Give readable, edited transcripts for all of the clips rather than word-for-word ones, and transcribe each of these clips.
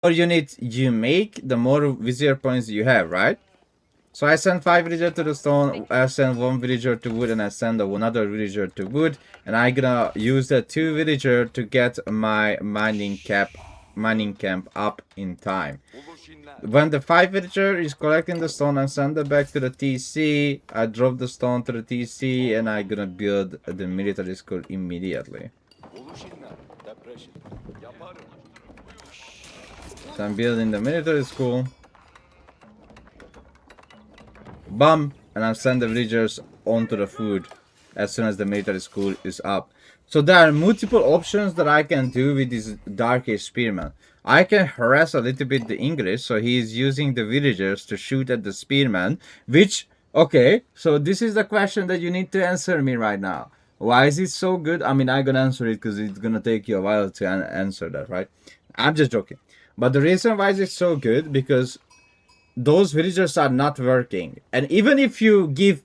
more units you make, the more Vizier points you have, right? So I send 5 villager to the stone, I send 1 villager to wood, and I send another villager to wood. And I'm gonna use the 2 villager to get my mining camp up in time. When the 5 villager is collecting the stone, I send it back to the TC. I drop the stone to the TC, and I'm gonna build the military school immediately. So I'm building the military school. Bam! And I send the villagers onto the food as soon as the military school is up. So there are multiple options that I can do with this Dark Age Spearman. I can harass a little bit the English, so he is using the villagers to shoot at the Spearman, which, okay, so this is the question that you need to answer me right now. Why is it so good? I mean, I'm gonna answer it because it's gonna take you a while to answer that, right? I'm just joking. But the reason why is it so good, because those villagers are not working. And even if you give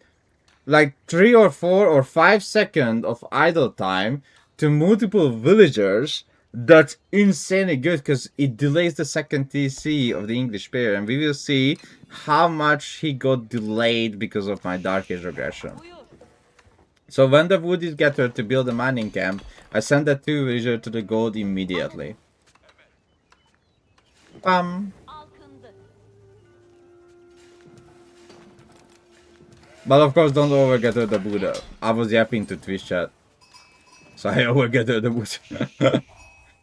like 3 or 4 or 5 seconds of idle time to multiple villagers, that's insanely good because it delays the second TC of the English player. And we will see how much he got delayed because of my Dark Age regression. So when the wood is gathered to build a mining camp, I send that 2 villagers to the gold immediately. But of course, don't overgather the Buddha. I was yapping to Twitch chat, so I overgather the wood.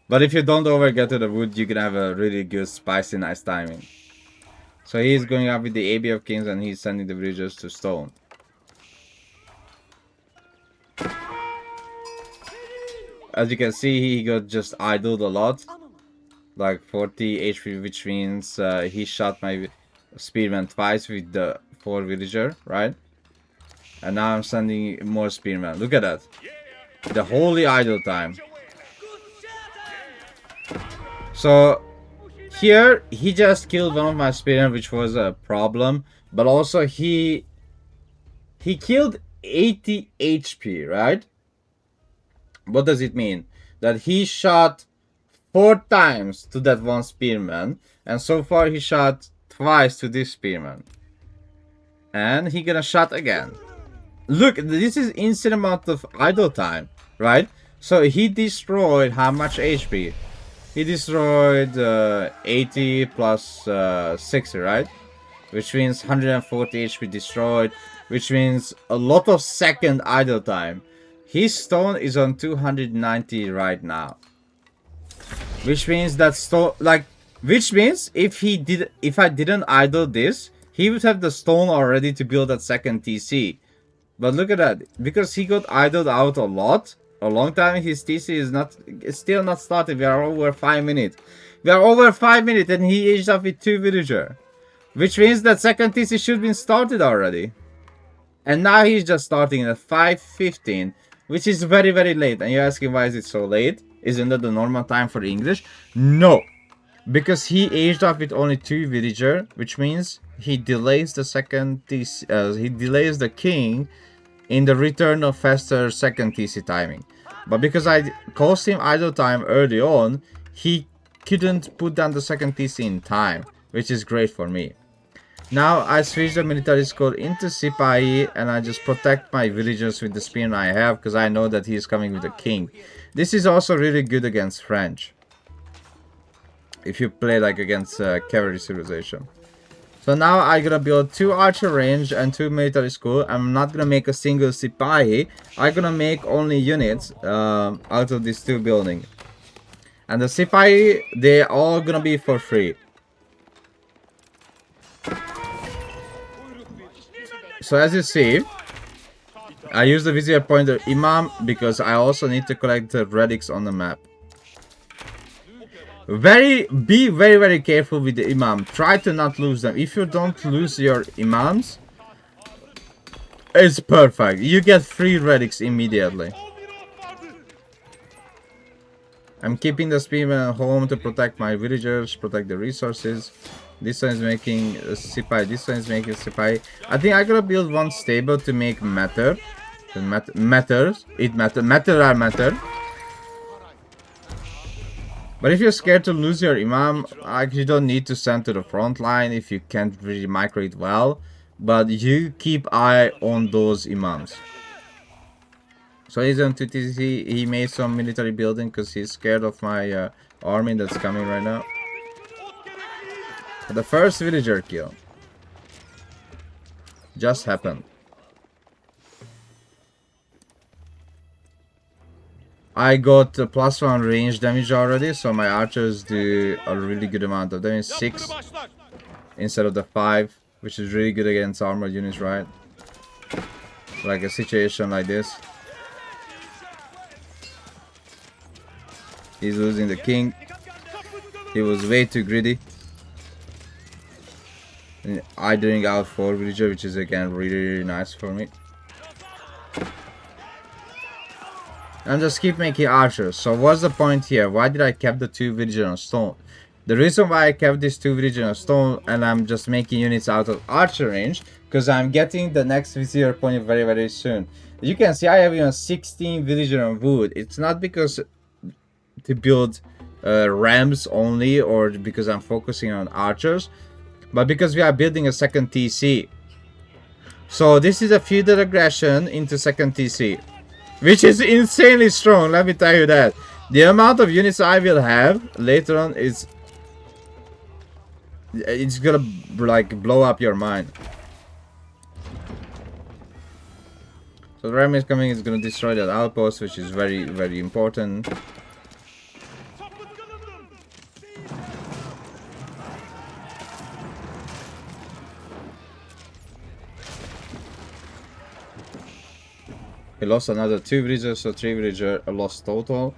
But if you don't overgather the wood, you can have a really good, spicy, nice timing. So he's going up with the AB of Kings, and he's sending the villagers to stone. As you can see, he got just idled a lot, like 40 HP, which means he shot my spearman twice with the 4 villager, right? And now I'm sending more spearmen. Look at that. The holy idle time. So here he just killed one of my spearmen, which was a problem. But also he killed 80 HP, right? What does it mean? That he shot 4 times to that one spearman. And so far he shot twice to this spearman. And he gonna shot again. Look, this is insane amount of idle time, right? So he destroyed how much HP? He destroyed 80 plus 60, right? Which means 140 HP destroyed, which means a lot of second idle time. His stone is on 290 right now. Which means that stone, like, which means if I didn't idle this, he would have the stone already to build that second TC. But look at that, because he got idled out a long time, his TC is still not started. We are over 5 minutes. And he aged up with 2 villager. Which means that second TC should have been started already. And now he's just starting at 5:15, which is very, very late. And you're asking why is it so late? Isn't that the normal time for English? No. Because he aged up with only 2 villager, which means he delays the second TC, he delays the king in the return of faster second TC timing. But because I caused him idle time early on, he couldn't put down the second TC in time, which is great for me. Now I switch the military school into Sipahi, and I just protect my villagers with the spear I have, because I know that he's coming with the king. This is also really good against French, if you play like against cavalry civilization. So now I'm gonna build 2 archer range and 2 military school. I'm not gonna make a single Sipahi. I'm gonna make only units out of these 2 buildings. And the Sipahi, they're all gonna be for free. So as you see, I use the Vizier pointer Imam because I also need to collect the relics on the map. Be very, very careful with the imam. Try to not lose them. If you don't lose your imams, it's perfect. You get 3 relics immediately. I'm keeping the spearmen at home to protect my villagers, protect the resources. This one is making a Sipai. This one is making a Sipai. I think I'm gonna build 1 stable to make matter. Matter. But if you're scared to lose your imam, like, you don't need to send to the front line if you can't really micro it well. But you keep eye on those imams. So he's on 2TC. He made some military building because he's scared of my army that's coming right now. The first villager kill just happened. I got +1 range damage already, so my archers do a really good amount of damage, 6 instead of the 5, which is really good against armored units, right? Like a situation like this. He's losing the king. He was way too greedy. And I doing out 4 villager, which is again really nice for me. And just keep making archers. So what's the point here? Why did I keep the 2 villager on stone? The reason why I kept these 2 villager on stone and I'm just making units out of archer range, because I'm getting the next Vizier point very soon. You can see I have even 16 villager on wood. It's not because to build rams only or because I'm focusing on archers, but because we are building a second TC. So this is a feudal aggression into second TC, which is insanely strong, let me tell you that. The amount of units I will have later on is... it's gonna like blow up your mind. So the ram is coming, it's gonna destroy that outpost, which is very important. He lost another 2 villagers, so 3 villagers lost total.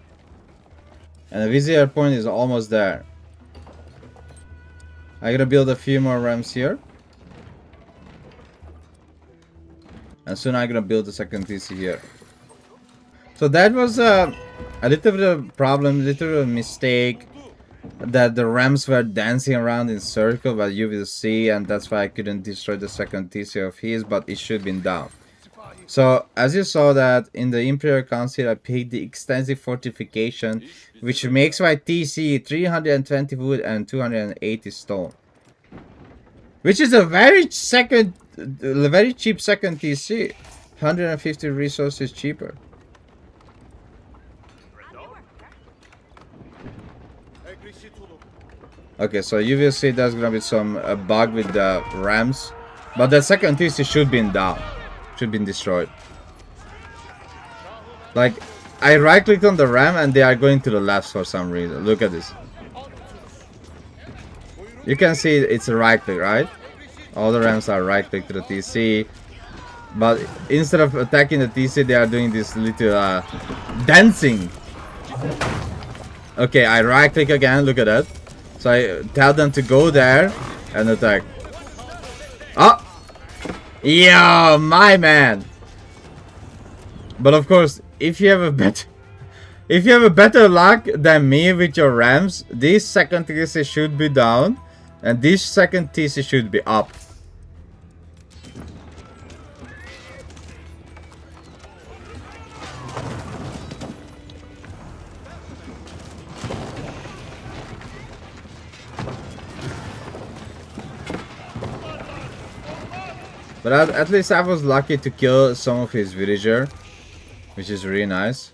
And the Vizier point is almost there. I'm gonna build a few more rams here. And soon I'm gonna build the second TC here. So that was a little bit of a problem, little bit of a mistake. That the rams were dancing around in circle, but you will see, and that's why I couldn't destroy the second TC of his, but it should have been down. So, as you saw that in the Imperial Council, I paid the extensive fortification, which makes my TC 320 wood and 280 stone. Which is a very cheap second TC. 150 resources cheaper. Okay, so you will see there's gonna be some bug with the rams. But the second TC should be down. Should be destroyed. Like, I right clicked on the ram and they are going to the left for some reason. Look at this. You can see it's a right click, right? All the rams are right click to the TC. But instead of attacking the TC, they are doing this little dancing. Okay, I right click again. Look at that. So I tell them to go there and attack. Oh! Yo, my man. But of course, if you have a better luck than me with your rams, this second TC should be down and this second TC should be up. But at least I was lucky to kill some of his villager, which is really nice.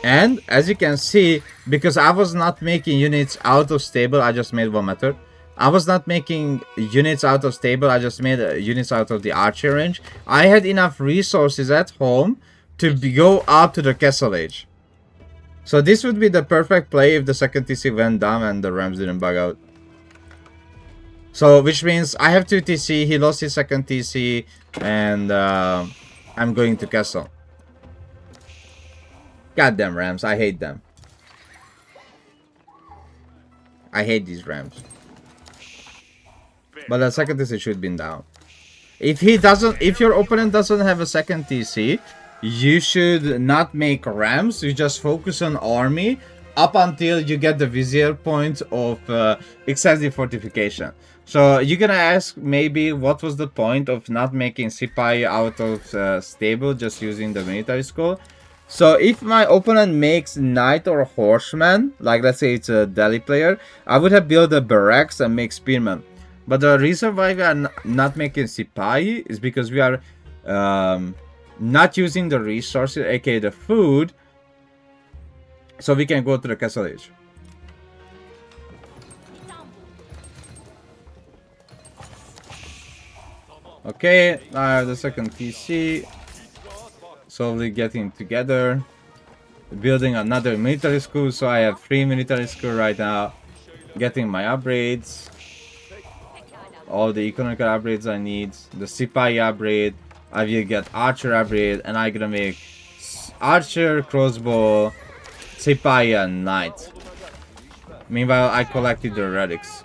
And as you can see, because I was not making units out of stable, I just made one method. I was not making units out of stable, I just made units out of the archer range. I had enough resources at home to go up to the castle age. So this would be the perfect play if the second TC went down and the rams didn't bug out. So, which means I have 2 TC, he lost his second TC, and I'm going to castle. Goddamn rams, I hate them. I hate these rams. But the second TC should be down. If your opponent doesn't have a second TC, you should not make rams, you just focus on army up until you get the Vizier point of excessive fortification. So you're gonna ask maybe what was the point of not making Sipai out of stable, just using the military school. So if my opponent makes knight or horseman, like let's say it's a Delhi player, I would have built a barracks and make spearman. But the reason why we are not making Sipahi is because we are not using the resources, aka the food, so we can go to the castle age. Okay, I have the second PC. Slowly getting together. Building another military school, so I have 3 military school right now. Getting my upgrades. All the economical upgrades I need. The Sipahi upgrade. I will get archer upgrade, and I'm gonna make archer, crossbow, Sipahi, and knight. Meanwhile, I collected the relics.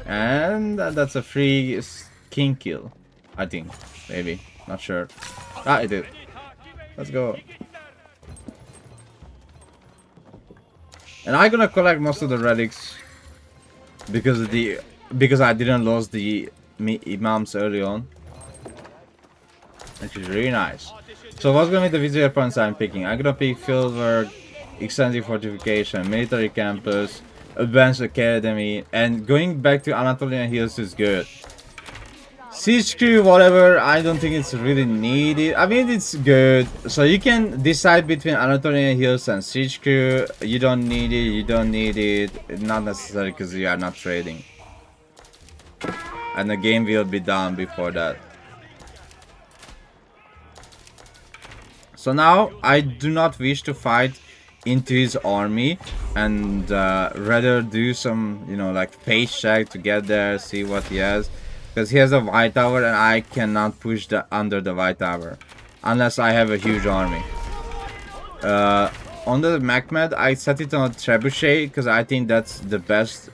And that's a free king kill. I think. Maybe. Not sure. Ah, I did. Let's go. And I'm gonna collect most of the relics because I didn't lose the imams early on, which is really nice. So what's gonna be the Vizier points I'm picking? I'm gonna pick fieldwork, extensive fortification, military campus, advanced academy, and going back to Anatolian Hills is good. Siege crew, whatever, I don't think it's really needed. I mean, it's good. So you can decide between Anatolian Hills and Siege crew. You don't need it, you don't need it. Not necessary because you are not trading. And the game will be done before that. So now, I do not wish to fight into his army. And rather do some, you know, like face check to get there, see what he has. Because he has a white tower and I cannot push under the white tower. Unless I have a huge army. On the Mechmed, I set it on trebuchet because I think that's the best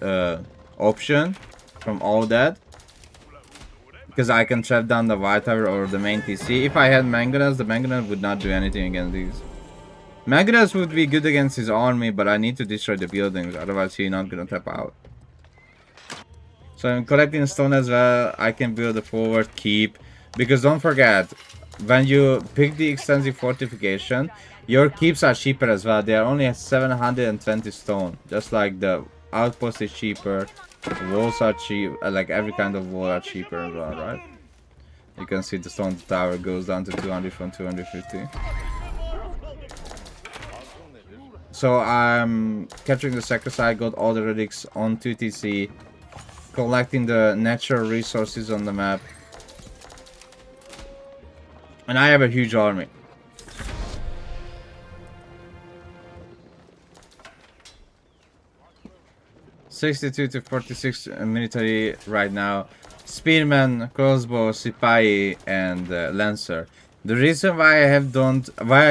option from all that. Because I can trap down the white tower or the main TC. If I had manganese, the manganese would not do anything against these. Manganese would be good against his army, but I need to destroy the buildings, otherwise he's not gonna tap out. So I'm collecting stone as well. I can build a forward keep. Because don't forget, when you pick the extensive fortification, your keeps are cheaper as well. They are only 720 stone. Just like the outpost is cheaper. Walls are cheap. Like every kind of wall are cheaper as well, right? You can see the stone tower goes down to 200 from 250. So I'm capturing the sacrifice. Got all the relics on 2TC. Collecting the natural resources on the map. And I have a huge army. $62 to 46 military right now. Spearman, crossbow, Sipahi, and Lancer. The reason why I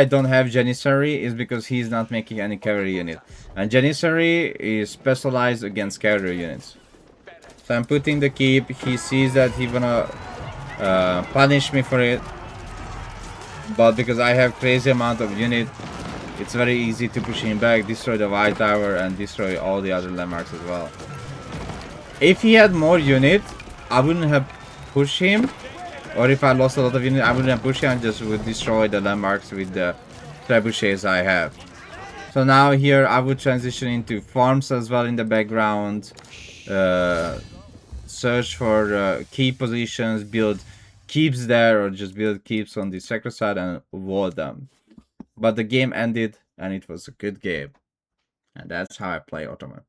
don't have Janissary is because he's not making any cavalry unit. And Janissary is specialized against cavalry units. So I'm putting the keep. He sees that he's gonna punish me for it. But because I have crazy amount of unit, it's very easy to push him back, destroy the white tower, and destroy all the other landmarks as well. If he had more unit, I wouldn't have pushed him. Or if I lost a lot of unit, I wouldn't have pushed him. I just would destroy the landmarks with the trebuchets I have. So now here I would transition into farms as well in the background. Search for key positions, build keeps there, or just build keeps on the sector side and wall them. But the game ended and it was a good game. And that's how I play Ottoman.